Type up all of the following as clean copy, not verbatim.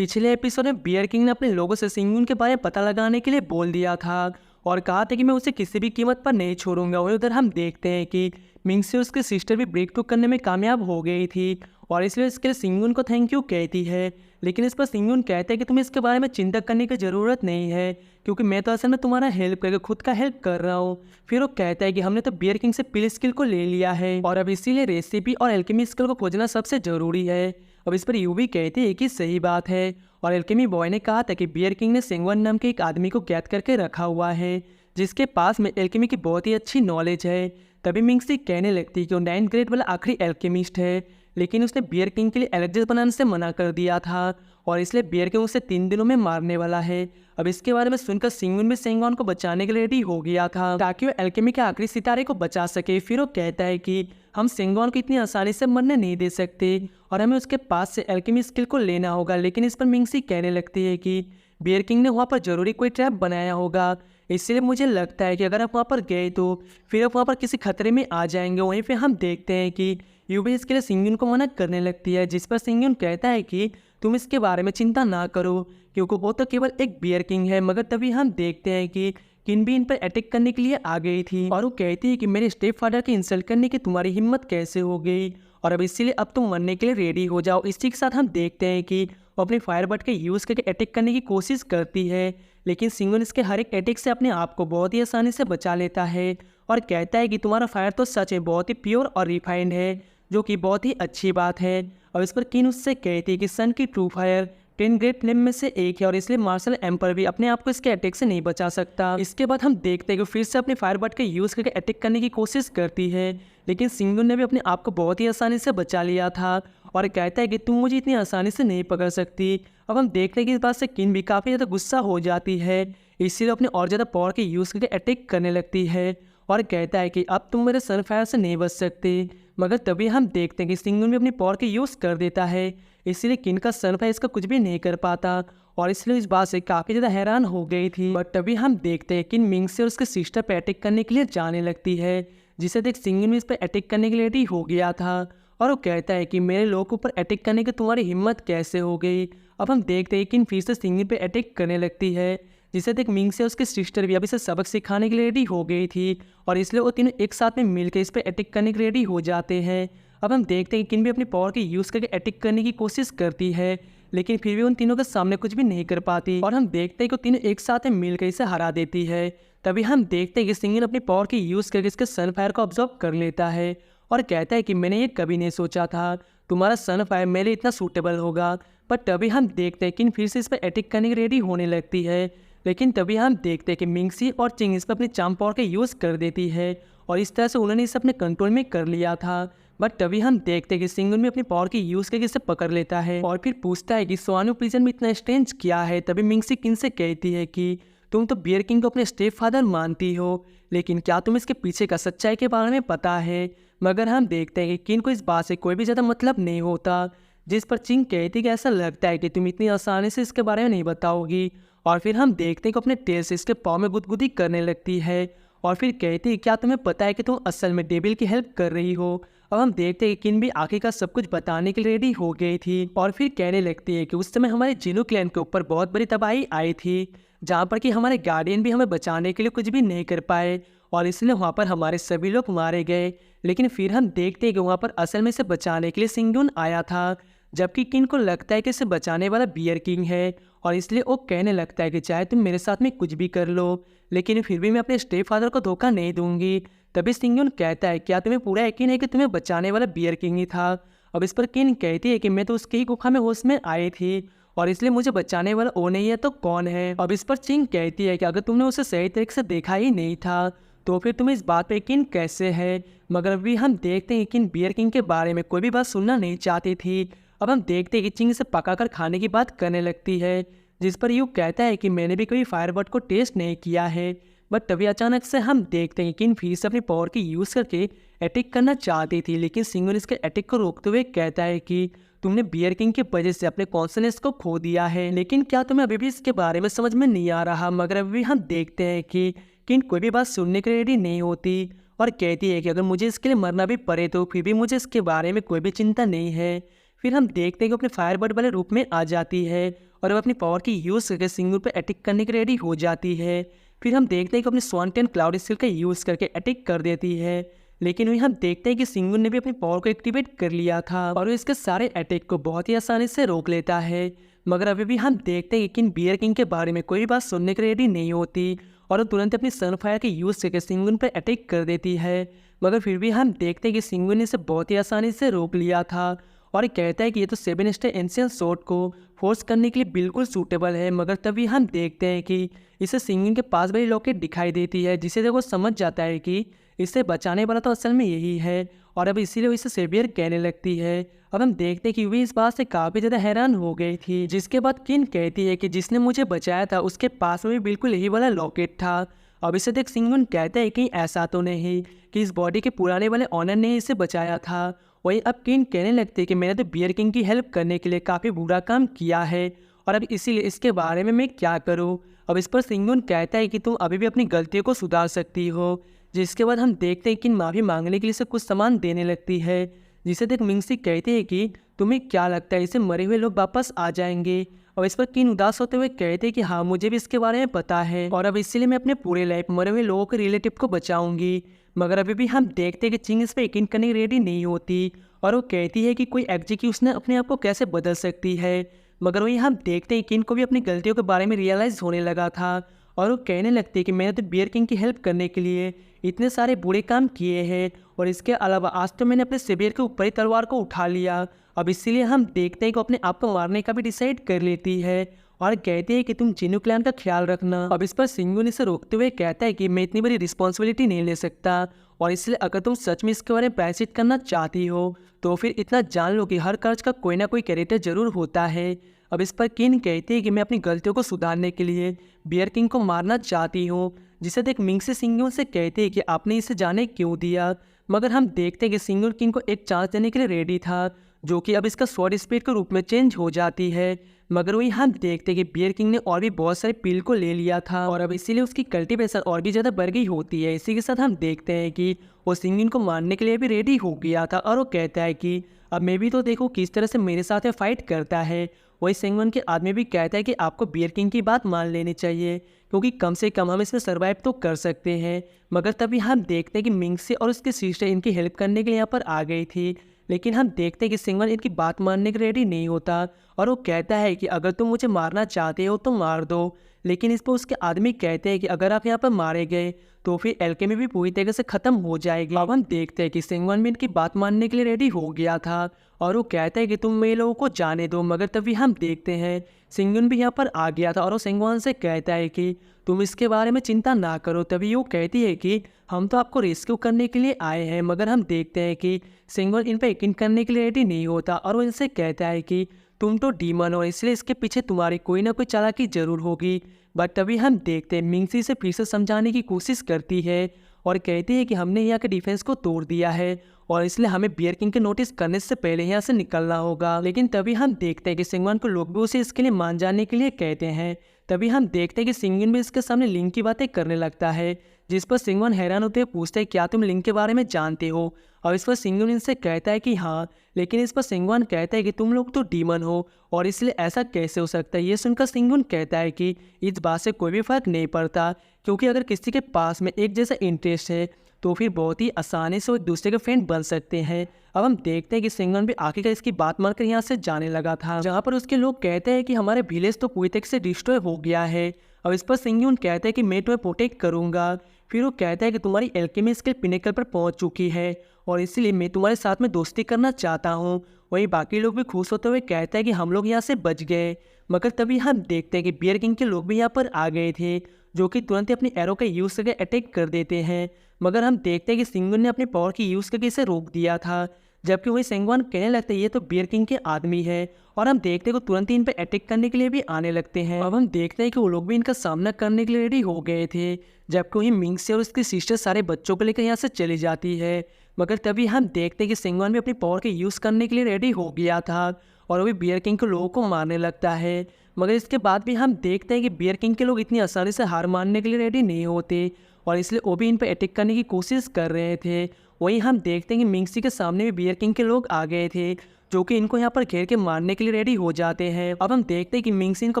पिछले एपिसोड में beer king ने अपने लोगों से सिंगुन के बारे में पता लगाने के लिए बोल दिया था और कहा था कि मैं उसे किसी भी कीमत पर नहीं छोड़ूंगा। और उधर हम देखते हैं कि मिंग से उसकी सिस्टर भी ब्रेक थ्रू करने में कामयाब हो गई थी और इसलिए इसके लिए सिंगुन को थैंक यू कहती है। लेकिन इस पर सिंगुन कहते हैं कि तुम्हें इसके बारे में चिंता करने की ज़रूरत नहीं है क्योंकि मैं तो असल में तुम्हारा हेल्प करके खुद का हेल्प कर रहा हूँ। फिर वो कहता है कि हमने तो बियर किंग से पिल स्किल को ले लिया है और अब इसीलिए रेसिपी और एल्केमी स्किल को खोजना सबसे ज़रूरी है। अब इस पर यू भी कहते हैं कि सही बात है और एल्केमी बॉय ने कहा था कि बियर किंग ने सेंगवन नाम के एक आदमी को कैद करके रखा हुआ है जिसके पास में एल्केमी की बहुत ही अच्छी नॉलेज है। तभी मिंगसी कहने लगती कि वो 9th ग्रेड वाला आखिरी एल्केमिस्ट है, लेकिन उसने बियर किंग के लिए एलेक्जेस बनाने से मना कर दिया था और इसलिए बियर किंग उसे 3 दिनों में मारने वाला है। अब इसके बारे में सुनकर सिंगुन भी सेंगॉन को बचाने के लिए रेडी हो गया था ताकि वो एल्केमी के आखिरी सितारे को बचा सके। फिर वो कहता है कि हम सेंगॉन को इतनी आसानी से मरने नहीं दे सकते और हमें उसके पास से एल्केमी स्किल को लेना होगा। लेकिन इस पर मिंगसी कहने लगती है कि बियर किंग ने वहाँ पर जरूरी कोई ट्रैप बनाया होगा, इसलिए मुझे लगता है कि अगर आप वहाँ पर गए तो फिर आप वहाँ पर किसी खतरे में आ जाएंगे। वहीं पे हम देखते हैं कि यूबी इसके लिए सिंगुन को मना करने लगती है, जिस पर सिंगुन कहता है कि तुम इसके बारे में चिंता ना करो क्योंकि वो तो केवल एक बियर किंग है। मगर तभी हम देखते हैं कि किन भी इन पर अटैक करने के लिए आ गई थी और वो कहती है कि मेरे स्टेप फादर की इंसल्ट करने की तुम्हारी हिम्मत कैसे हो गई और अब इसीलिए अब तुम मरने के लिए रेडी हो जाओ। इसी के साथ हम देखते हैं कि वो अपने फायरबट के यूज़ करके अटैक करने की कोशिश करती है, लेकिन सिंगुन इसके हर एक अटैक से अपने आप को बहुत ही आसानी से बचा लेता है और कहता है कि तुम्हारा फायर तो सच है, बहुत ही प्योर और रिफाइंड है, जो कि बहुत ही अच्छी बात है। और इस पर किन उससे कहती है कि सन की ट्रू फायर 10 ग्रेट फ्लेम में से एक है और इसलिए मार्शल एम्पर भी अपने आप को इसके अटैक से नहीं बचा सकता। इसके बाद हम देखते हैं कि फिर से अपने फायरबट का यूज़ करके अटैक करने की कोशिश करती है, लेकिन सिंगुन ने भी अपने आप को बहुत ही आसानी से बचा लिया था और कहता है कि तुम मुझे इतनी आसानी से नहीं पकड़ सकती। अब हम देखते हैं कि इस बात से किन भी काफ़ी ज़्यादा गुस्सा हो जाती है, इसीलिए अपने और ज़्यादा पावर के यूज़ करके अटैक करने लगती है और कहता है कि अब तुम मेरे सनफायर से नहीं बच सकते। मगर तभी हम देखते हैं कि सिंगुन भी अपनी पावर के यूज़ कर देता है, इसीलिए किन का सनफायर इसका कुछ भी नहीं कर पाता और इसलिए इस बात से काफ़ी ज़्यादा हैरान हो गई थी। बट तभी हम देखते हैं कि मिंग से और उसके सिस्टर पर अटैक करने के लिए जाने लगती है, जिसे देख सिंगुन भी इस पर अटैक करने के लिए रेडी हो गया था और वो कहता है कि मेरे लोगों के ऊपर अटैक करने की तुम्हारी हिम्मत कैसे हो गई। अब हम देखते हैं कि इन फिर से सिंगुन पे अटैक करने लगती है, जिसे देख मिंग से उसकी सिस्टर भी अब इसे सबक सिखाने के लिए रेडी हो गई थी और इसलिए वो तीनों एक साथ में मिलकर इस पर अटैक करने के लिए रेडी हो जाते हैं। अब हम देखते हैं कि किन भी अपनी पावर के यूज़ करके अटैक करने की कोशिश करती है, लेकिन फिर भी उन तीनों के सामने कुछ भी नहीं कर पाती और हम देखते हैं कि वो तीनों एक साथ में मिलकर इसे हरा देती है। तभी हम देखते हैं कि सिंगुन अपनी पावर की यूज़ करके इसके सनफायर को ऑब्जर्व कर लेता है और कहता है कि मैंने ये कभी नहीं सोचा था तुम्हारा सनफायर मेरे लिए इतना सूटेबल होगा। पर तभी हम देखते हैं कि फिर से इस पर अटैक करने की रेडी होने लगती है, लेकिन तभी हम देखते हैं कि मिंगसी और चिंग इस पर अपनी चार्म पावर का यूज़ कर देती है और इस तरह से उन्होंने इसे अपने कंट्रोल में कर लिया था। बट तभी हम देखते हैं कि सिंगुन भी अपनी पावर की यूज़ करके इसे पकड़ लेता है और फिर पूछता है कि सोआनु प्रिजन में इतना स्ट्रेंज क्या है। तभी मिंगसी किन से कहती है कि तुम तो बियर किंग को अपने स्टेप फादर मानती हो, लेकिन क्या तुम इसके पीछे का सच्चाई के बारे में पता है। मगर हम देखते हैं कि किन को इस बात से कोई भी ज़्यादा मतलब नहीं होता, जिस पर चिंग कहती कि ऐसा लगता है कि तुम इतनी आसानी से इसके बारे में नहीं बताओगी। और फिर हम देखते हैं कि अपने टेल से इसके पाँव में गुदगुदी करने लगती है और फिर कहती है क्या तुम्हें पता है कि तुम असल में डेविल की हेल्प कर रही हो। अब हम देखते हैं कि किन भी आखिरकार सब कुछ बताने के लिए रेडी हो गई थी और फिर कहने लगती है कि उस समय हमारे जिनो क्लैन के ऊपर बहुत बड़ी तबाही आई थी, जहाँ पर कि हमारे गार्डियन भी हमें बचाने के लिए कुछ भी नहीं कर पाए और इसलिए वहाँ पर हमारे सभी लोग मारे गए। लेकिन फिर हम देखते हैं कि वहाँ पर असल में इसे बचाने के लिए सिंगुन आया था, जबकि किन को लगता है कि इसे बचाने वाला बियर किंग है और इसलिए वो कहने लगता है कि चाहे तुम मेरे साथ में कुछ भी कर लो, लेकिन फिर भी मैं अपने स्टेप फादर को धोखा नहीं दूंगी। तभी सिंगुन कहता है क्या तुम्हें पूरा यकीन है कि तुम्हें बचाने वाला बियर किंग ही था। अब इस पर किन कहती है कि मैं तो उसकी ही गुफा में होश में आई थी और इसलिए मुझे बचाने वाला वो नहीं है तो कौन है। अब इस पर चिंग कहती है कि अगर तुमने उसे सही तरीके से देखा ही नहीं था तो फिर तुम्हें इस बात पर यकीन कैसे है। मगर अभी हम देखते हैं कि बियर किंग के बारे में कोई भी बात सुनना नहीं चाहती थी। अब हम देखते हैं कि चिंग इसे पकाकर खाने की बात करने लगती है, जिस पर यू कहता है कि मैंने भी कभी फायरबट को टेस्ट नहीं किया है। बट तभी अचानक से हम देखते हैं कि किन फिर से अपनी पावर की यूज़ करके अटैक करना चाहती थी, लेकिन सिंगुन इसके अटैक को रोकते हुए कहता है कि तुमने बियर किंग की वजह से अपने कॉन्फिडेंस को खो दिया है, लेकिन क्या तुम्हें अभी भी इसके बारे में समझ में नहीं आ रहा। मगर अभी हम देखते हैं कि किन कोई भी बात सुनने के लिए रेडी नहीं होती और कहती है कि अगर मुझे इसके लिए मरना भी पड़े तो फिर भी मुझे इसके बारे में कोई भी चिंता नहीं है। फिर हम देखते हैं कि अपने फायरबर्ड वाले रूप में आ जाती है और अब अपनी पावर की यूज़ करके सिंगुन पर अटैक करने के रेडी हो जाती है। फिर हम देखते हैं कि अपने स्वान टेन क्लाउड स्किल का यूज़ करके अटैक कर देती है, लेकिन वहीं हम देखते हैं कि सिंगुन ने भी अपनी पावर को एक्टिवेट कर लिया था और वो इसके सारे अटैक को बहुत ही आसानी से रोक लेता है। मगर अभी भी हम देखते हैं कि बियर किंग के बारे में कोई बात सुनने के रेडी नहीं होती और वो तुरंत अपनी सनफायर के यूज़ करके सिंगुन पर अटैक कर देती है। मगर फिर भी हम देखते हैं कि सिंगुन ने इसे बहुत ही आसानी से रोक लिया था और कहता है कि ये तो 7 स्टार एंशिएंट स्वॉर्ड को फोर्स करने के लिए बिल्कुल सूटेबल है। मगर तभी हम देखते हैं कि इसे सिंगुन के पास बड़ी लॉकेट दिखाई देती है, जिसे देखो समझ जाता है कि इससे बचाने वाला तो असल में यही है और अब इसीलिए वो इसे सेवियर कहने लगती है। अब हम देखते हैं कि वे इस बात से काफ़ी ज़्यादा हैरान हो गई थी, जिसके बाद किन कहती है कि जिसने मुझे बचाया था उसके पास में भी बिल्कुल यही वाला लॉकेट था। अब इसे देख सिंगुन कहता है कि ऐसा तो नहीं कि इस बॉडी के पुराने वाले ऑनर ने इसे बचाया था। वहीं अब किन कहने लगते हैं कि मैंने तो बियर किंग की हेल्प करने के लिए काफ़ी बुरा काम किया है और अब इसीलिए इसके बारे में मैं क्या करूं। अब इस पर सिंगुन कहता है कि तुम अभी भी अपनी गलतियों को सुधार सकती हो, जिसके बाद हम देखते हैं कि माफ़ी मांगने के लिए इसे कुछ सामान देने लगती है, जिसे देख मिंगसी कहते हैं कि तुम्हें क्या लगता है इसे मरे हुए लोग वापस आ जाएंगे। और इस पर किन उदास होते हुए कहते हैं कि हाँ मुझे भी इसके बारे में पता है और अब इसीलिए मैं अपने पूरे लाइफ मरे हुए लोगों के रिलेटिव को बचाऊंगी। मगर अभी भी हम देखते हैं कि चिंग इस पर यकीन करने की रेडी नहीं होती और वो कहती है कि कोई एग्जीक्यूशनर अपने आप को कैसे बदल सकती है। मगर वही हम देखते हैं कि किन को भी अपनी गलतियों के बारे में रियलाइज़ होने लगा था और वो कहने लगती है कि मैंने तो बियर किंग की हेल्प करने के लिए इतने सारे बुरे काम किए हैं और इसके अलावा आज तो मैंने अपने सेवियर के ऊपर ही तलवार को उठा लिया। अब इसीलिए हम देखते हैं कि अपने आप को मारने का भी डिसाइड कर लेती है और कहती है कि तुम जिनु क्लैन का ख्याल रखना। अब इस पर सिंगुन इसे रोकते हुए कहता है कि मैं इतनी बड़ी रिस्पॉन्सिबिलिटी नहीं ले सकता और इसलिए अगर तुम सच में इसके बारे में प्रायश्चित करना चाहती हो तो फिर इतना जान लो कि हर कर्ज का कोई ना कोई कैरेक्टर जरूर होता है। अब इस पर किन कहती है कि मैं अपनी गलतियों को सुधारने के लिए बियर किंग को मारना चाहती हूँ, जिसे देख मिंगसी सिंगुन से कहते हैं कि आपने इसे जाने क्यों दिया। मगर हम देखते हैं कि सिंगुन किंग को एक चांस देने के लिए रेडी था, जो कि अब इसका स्वॉर्ड स्पीड के रूप में चेंज हो जाती है। मगर वही हम देखते हैं कि बियर किंग ने और भी बहुत सारे पील को ले लिया था और अब इसीलिए उसकी कल्टीवेशन और भी ज़्यादा बढ़ गई होती है। इसी के साथ हम देखते हैं कि वो सिंगुन को मारने के लिए भी रेडी हो गया था और वो कहता है कि अब मैं भी तो देखो किस तरह से मेरे साथ में फाइट करता है। वही सिंगुन के आदमी भी कहता है कि आपको बियर किंग की बात मान लेनी चाहिए, क्योंकि कम से कम हम इसमें सर्वाइव तो कर सकते हैं। मगर तभी हम देखते हैं कि मिंगसी और उसके सिस्टर इनकी हेल्प करने के लिए यहाँ पर आ गई थी, लेकिन हम देखते हैं कि सिंगुन इनकी बात मानने के रेडी नहीं होता और वो कहता है कि अगर तुम मुझे मारना चाहते हो तो मार दो। लेकिन इस पर उसके आदमी कहते हैं कि अगर आप यहाँ पर मारे गए तो फिर एल्केमी भी पूरी तरीके से ख़त्म हो जाएगी। अब हम देखते हैं कि सिंगुन भी इनकी बात मानने के लिए रेडी हो गया था और वो कहता है कि तुम मेरे लोगों को जाने दो। मगर तभी हम देखते हैं सिंगुन भी यहाँ पर आ गया था और वो सिंगुन से कहता है कि तुम इसके बारे में चिंता ना करो। तभी वो कहती है कि हम तो आपको रेस्क्यू करने के लिए आए हैं। मगर हम देखते हैं कि सिंगुन इन पर यकीन करने के लिए रेडी नहीं होता और वो इनसे कहता है कि तुम तो डीमन हो, इसलिए इसके पीछे तुम्हारी कोई ना कोई चालाकी जरूर होगी। बट तभी हम देखते हैं मिंगसी से फिर से समझाने की कोशिश करती है और कहती है कि हमने यहाँ के डिफेंस को तोड़ दिया है और इसलिए हमें बियर किंग के नोटिस करने से पहले यहाँ से निकलना होगा। लेकिन तभी हम देखते हैं कि सिंगुन को लोग भी उसे इसके लिए मान जाने के लिए कहते हैं। तभी हम देखते हैं कि सिंगुन भी इसके सामने लिंक की बातें करने लगता है, जिस पर सिंगुन हैरान होते हुए पूछता है क्या तुम लिंक के बारे में जानते हो। और इस पर सिंगुन इनसे कहता है कि हाँ, लेकिन इस पर सिंगुन कहता है कि तुम लोग तो डीमन हो और इसलिए ऐसा कैसे हो सकता है। ये सुनकर सिंगुन कहता है कि इस बात से कोई भी फर्क नहीं पड़ता, क्योंकि अगर किसी के पास में एक जैसा इंटरेस्ट है तो फिर बहुत ही आसानी से वो एक दूसरे के फ्रेंड बन सकते हैं। अब हम देखते हैं कि सिंगुन भी आखिरकार इसकी बात मानकर यहाँ से जाने लगा था, जहाँ पर उसके लोग कहते हैं कि हमारे विलेज तो पूरी तरीके से डिस्ट्रॉय हो गया है। अब इस पर सिंगुन कहता है कि मैं तुम्हें प्रोटेक्ट करूँगा। फिर वो कहता है कि तुम्हारी एल्केमी स्किल पिनेकल पर पहुँच चुकी है और इसलिए मैं तुम्हारे साथ में दोस्ती करना चाहता हूँ। वहीं बाकी लोग भी खुश होते हुए कहते हैं कि हम लोग यहाँ से बच गए। मगर तभी हम देखते हैं कि बियर किंग के लोग भी यहाँ पर आ गए थे, जो कि तुरंत ही अपनी एरो का यूज़ करके अटैक कर देते हैं। मगर हम देखते हैं कि सिंगुन ने अपने पावर की यूज़ करके इसे रोक दिया था, जबकि वही सिंगुन कहने लगते हैं ये तो बियर किंग के आदमी है और हम देखते हैं कि तुरंत ही इन पर अटैक करने के लिए भी आने लगते हैं। अब हम देखते हैं कि वो लोग भी इनका सामना करने के लिए रेडी हो गए थे, जबकि वही मिंगसी और उसकी सिस्टर सारे बच्चों को लेकर यहाँ से चली जाती है। मगर तभी हम देखते हैं कि सिंगुन भी अपनी पावर के यूज़ करने के लिए रेडी हो गया था और वो भी बियर किंग के लोगों को मारने लगता है। मगर इसके बाद भी हम देखते हैं कि बियर किंग के लोग इतनी आसानी से हार मानने के लिए रेडी नहीं होते और इसलिए वो भी इन पर अटैक करने की कोशिश कर रहे थे। वहीं हम देखते हैं कि मिंगसी के सामने भी बियर किंग के लोग आ गए थे, जो कि इनको यहाँ पर घेर के मारने के लिए रेडी हो जाते हैं। अब हम देखते हैं कि मिंगसी इनको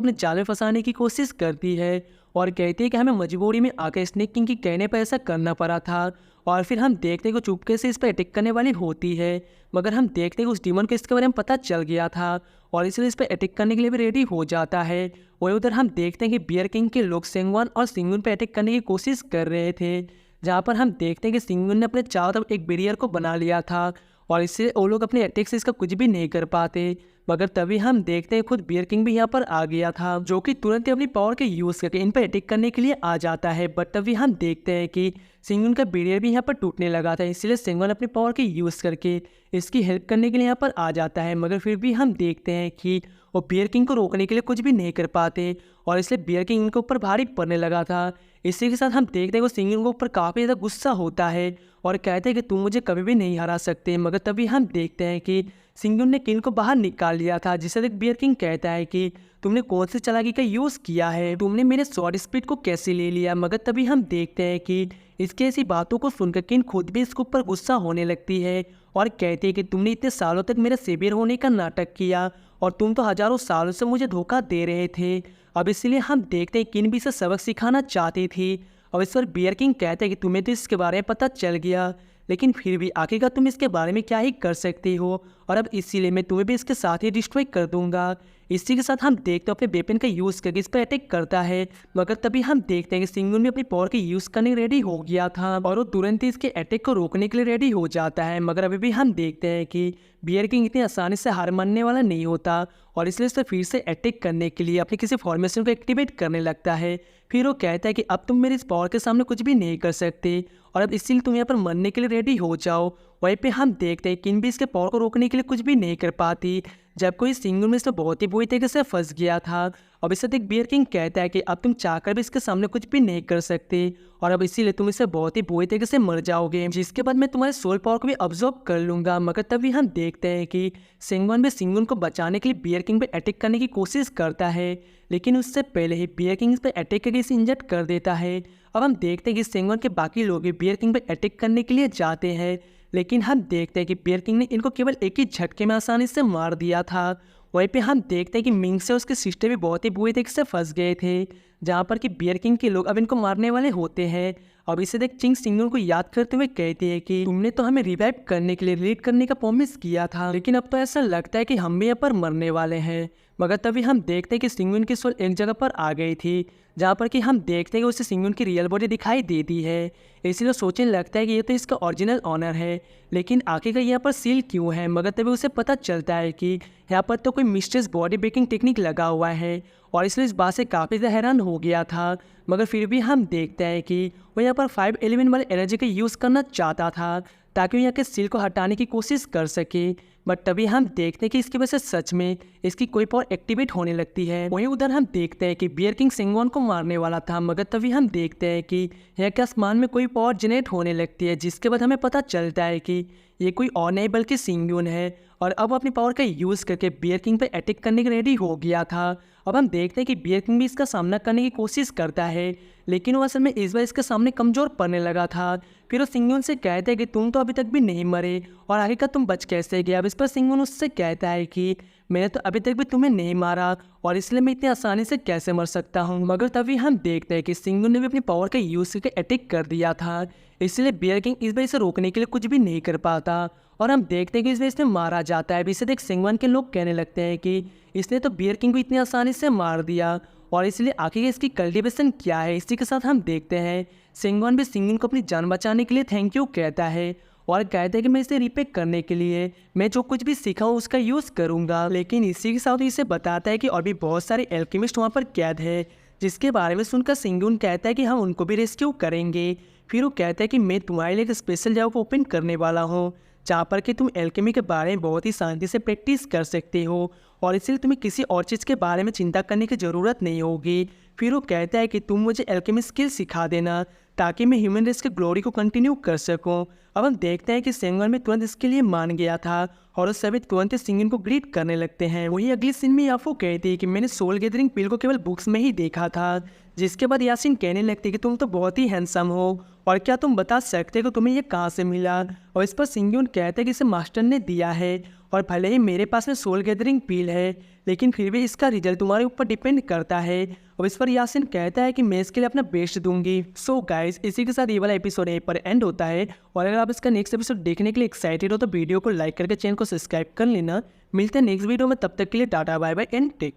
अपने जाल में फंसाने की कोशिश करती है और कहती है कि हमें मजबूरी में आकर स्नेक किंग की कहने पर ऐसा करना पड़ा था। और फिर हम देखते हैं कि चुपके से इस पर अटैक करने वाली होती है, मगर हम देखते हैं कि उस डीमन को इसके बारे में पता चल गया था और इसलिए इस पर अटैक करने के लिए भी रेडी हो जाता है। वही उधर हम देखते हैं कि बियर किंग के लोग सेंगवन और सिंगुन पर अटैक करने की कोशिश कर रहे थे, जहाँ पर हम देखते हैं कि सिंगुन ने अपने चारों तरफ एक बैरियर को बना लिया था और इससे वो लोग अपने अटैक से इसका कुछ भी नहीं कर पाते। मगर तभी हम देखते हैं खुद बियर किंग भी यहाँ पर आ गया था, जो कि तुरंत ही अपनी पावर के यूज करके इन पर अटैक करने के लिए आ जाता है। बट तभी हम देखते हैं कि सिंगुन का बैरियर भी यहाँ पर टूटने लगा था, इसलिए सिंगुन अपनी पावर के यूज करके इसकी हेल्प करने के लिए यहाँ पर आ जाता है। मगर फिर भी हम देखते हैं कि वो बियर किंग को रोकने के लिए कुछ भी नहीं कर पाते और इसलिए बियर किंग इनके ऊपर भारी पड़ने लगा था। इसी के साथ हम देखते हैं वो सिंगुन के ऊपर काफ़ी ज़्यादा गुस्सा होता है और कहते हैं कि तुम मुझे कभी भी नहीं हरा सकते। मगर तभी हम देखते हैं कि सिंगुन ने किन को बाहर निकाल लिया था, जिसे देख बियर किंग कहता है कि तुमने कौन सी चालाकी का यूज़ किया है, तुमने मेरे स्वॉर्ड स्पीड को कैसे ले लिया। मगर तभी हम देखते हैं कि इसकी ऐसी बातों को सुनकर किन खुद भी इसके ऊपर गुस्सा होने लगती है और कहती है कि तुमने इतने सालों तक मेरे सेवियर होने का नाटक किया और तुम तो हजारों सालों से मुझे धोखा दे रहे थे। अब इसलिए हम देखते हैं किन भी इसे सबक सिखाना चाहती थी। अब इस पर बियर किंग कहते हैं कि तुम्हें तो इसके बारे में पता चल गया, लेकिन फिर भी आखिरकार तुम इसके बारे में क्या ही कर सकती हो, और अब इसीलिए मैं तुम्हें भी इसके साथ ही डिस्ट्रॉय कर दूंगा। इसी के साथ हम देखते हैं अपने वेपन का यूज़ करके इस पर अटैक करता है। मगर तभी हम देखते हैं कि सिंगुन भी अपनी पावर के यूज़ करने रेडी हो गया था और वो तुरंत ही इसके अटैक को रोकने के लिए रेडी हो जाता है। मगर अभी भी हम देखते हैं कि बियर किंग इतनी आसानी से हार मानने वाला नहीं होता और इसलिए उसे फिर से अटैक करने के लिए अपने किसी फॉर्मेशन को एक्टिवेट करने लगता है। फिर वो कहता है कि अब तुम मेरी इस पावर के सामने कुछ भी नहीं कर सकते और अब इसीलिए तुम यहाँ पर मरने के लिए रेडी हो जाओ। वहीं पे हम देखते हैं किन भी इसके पावर को रोकने के लिए कुछ भी नहीं कर पाती, जब कोई सिंगुन में से बहुत ही बुरी तरीके से फंस गया था। अब इससे देख बियर किंग कहता है कि अब तुम चाहकर भी इसके सामने कुछ भी नहीं कर सकते और अब इसीलिए तुम इससे बहुत ही बुरी तरीके से मर जाओगे, जिसके बाद मैं तुम्हारे सोल पावर को भी ऑब्जॉर्व कर लूंगा। मगर तभी हम देखते हैं कि सिंगवन भी सिंगुन को बचाने के लिए बियर किंग पे अटैक करने की कोशिश करता है, लेकिन उससे पहले ही बियर किंग इस पर अटैक करके इसे इंजर्ड कर देता है। अब हम देखते हैं कि सिंगवन के बाकी लोग भी बियर किंग पे अटैक करने के लिए जाते हैं, लेकिन हम देखते हैं कि बियर किंग ने इनको केवल एक ही झटके में आसानी से मार दिया था। वहीं पे हम देखते हैं कि मिंग से उसके सिस्टर भी बहुत ही बुरी तरीके से फंस गए थे, जहाँ पर कि बियर किंग के लोग अब इनको मारने वाले होते हैं। अब इसे देख चिंग सिंगुन को याद करते हुए कहती है कि तुमने तो हमें रिवाइव करने के लिए रिलीट करने का प्रॉमिस किया था, लेकिन अब तो ऐसा लगता है कि हम भी यहाँ पर मरने वाले हैं। मगर तभी हम देखते हैं कि सिंगुन की सोल एक जगह पर आ गई थी, जहाँ पर कि हम देखते हैं कि उसे सिंगुन की रियल बॉडी दिखाई देती है। इसलिए सोचने लगता है कि ये तो इसका ओरिजिनल ऑनर है, लेकिन आखिरकार यहाँ पर सील क्यों है। मगर तभी उसे पता चलता है कि यहाँ पर तो कोई मिस्ट्रेस बॉडी ब्रेकिंग टेक्निक लगा हुआ है और इसलिए इस बात से काफ़ी ज़्यादा हैरान हो गया था। मगर फिर भी हम देखते हैं कि वो यहाँ पर 5 एलिमेंट वाले एनर्जी का यूज़ करना चाहता था ताकि वो यहाँ के सील को हटाने की कोशिश कर सके। बट तभी हम देखते हैं कि इसकी वजह से सच में इसकी कोई पावर एक्टिवेट होने लगती है। वहीं उधर हम देखते हैं कि बियर किंग सिंगवन को मारने वाला था, मगर तभी हम देखते हैं कि यहाँ के आसमान में कोई पावर जनरेट होने लगती है, जिसके बाद हमें पता चलता है कि ये कोई और नहीं बल्कि सिंगवन है और अब अपनी पावर का यूज़ करके बियर किंग पे अटैक करने के रेडी हो गया था। अब हम देखते हैं कि बियर किंग भी इसका सामना करने की कोशिश करता है, लेकिन वो असल में इस बार इसके सामने कमज़ोर पड़ने लगा था। फिर वो सिंगवन से कहता है कि तुम तो अभी तक भी नहीं मरे और आगे का तुम बच कैसे गए। अब इस पर सिंगवन उससे कहता है कि मैंने तो अभी तक भी तुम्हें नहीं मारा और इसलिए मैं इतनी आसानी से कैसे मर सकता हूँ। मगर तभी हम देखते हैं कि सिंगवन ने भी अपनी पावर का यूज़ करके अटैक कर दिया था, इसलिए बियर किंग इस बार इसे रोकने के लिए कुछ भी नहीं कर पाता और हम देखते हैं कि इस बार इसने मारा जाता है। इसे देख सिंगवन के लोग कहने लगते हैं कि इसने तो बियर किंग को इतनी आसानी से मार दिया और इसलिए आखिर इसकी कल्टिवेशन क्या है। इसी के साथ हम देखते हैं सिंगवन भी सिंगवन को अपनी जान बचाने के लिए थैंक यू कहता है और कहते हैं कि मैं इसे रिपे करने के लिए मैं जो कुछ भी सीखा हूँ उसका यूज़ करूँगा। लेकिन इसी के साथ इसे बताता है कि और भी बहुत सारे एल्केमिस्ट वहाँ पर कैद है, जिसके बारे में सुनकर सिंगवन कहता है कि हम उनको भी रेस्क्यू करेंगे। फिर वो कहता है कि मैं तुम्हारे लिए एक स्पेशल जगह को ओपन करने वाला हूँ, जहाँ पर कि तुम एल्केमी के बारे में बहुत ही शांति से प्रैक्टिस कर सकते हो और इसलिए तुम्हें किसी और चीज़ के बारे में चिंता करने की ज़रूरत नहीं होगी। फिर वो कहता है कि तुम मुझे एल्केमी स्किल सिखा देना ताकि मैं ह्यूमन रेस के ग्लोरी को कंटिन्यू कर सकूं। अब हम देखते हैं कि सेंगन में तुरंत इसके लिए मान गया था और उस सभी तुरंत सिंगिन को ग्रीट करने लगते हैं। वही अगली सीन में याफो कहती है कि मैंने सोल गैदरिंग पील को केवल बुक्स में ही देखा था, जिसके बाद यासिन कहने लगती है कि तुम तो बहुत ही हैंडसम हो और क्या तुम बता सकते हो कि तुम्हें ये कहाँ से मिला। और इस पर सिंगयून कहते हैं कि इसे मास्टर ने दिया है और भले ही मेरे पास में सोल गैदरिंग पील है, लेकिन फिर भी इसका रिजल्ट तुम्हारे ऊपर डिपेंड करता है। और इस पर यासिन कहता है कि मैं इसके लिए अपना बेस्ट दूंगी। सो गाइस, इसी के साथ ये वाला एपिसोड यहीं पर एंड होता है। और अगर आप इसका नेक्स्ट एपिसोड देखने के लिए एक्साइटेड हो तो वीडियो को लाइक करके चैनल को सब्सक्राइब कर लेना। मिलते हैं नेक्स्ट वीडियो में, तब तक के लिए tata bye bye and take.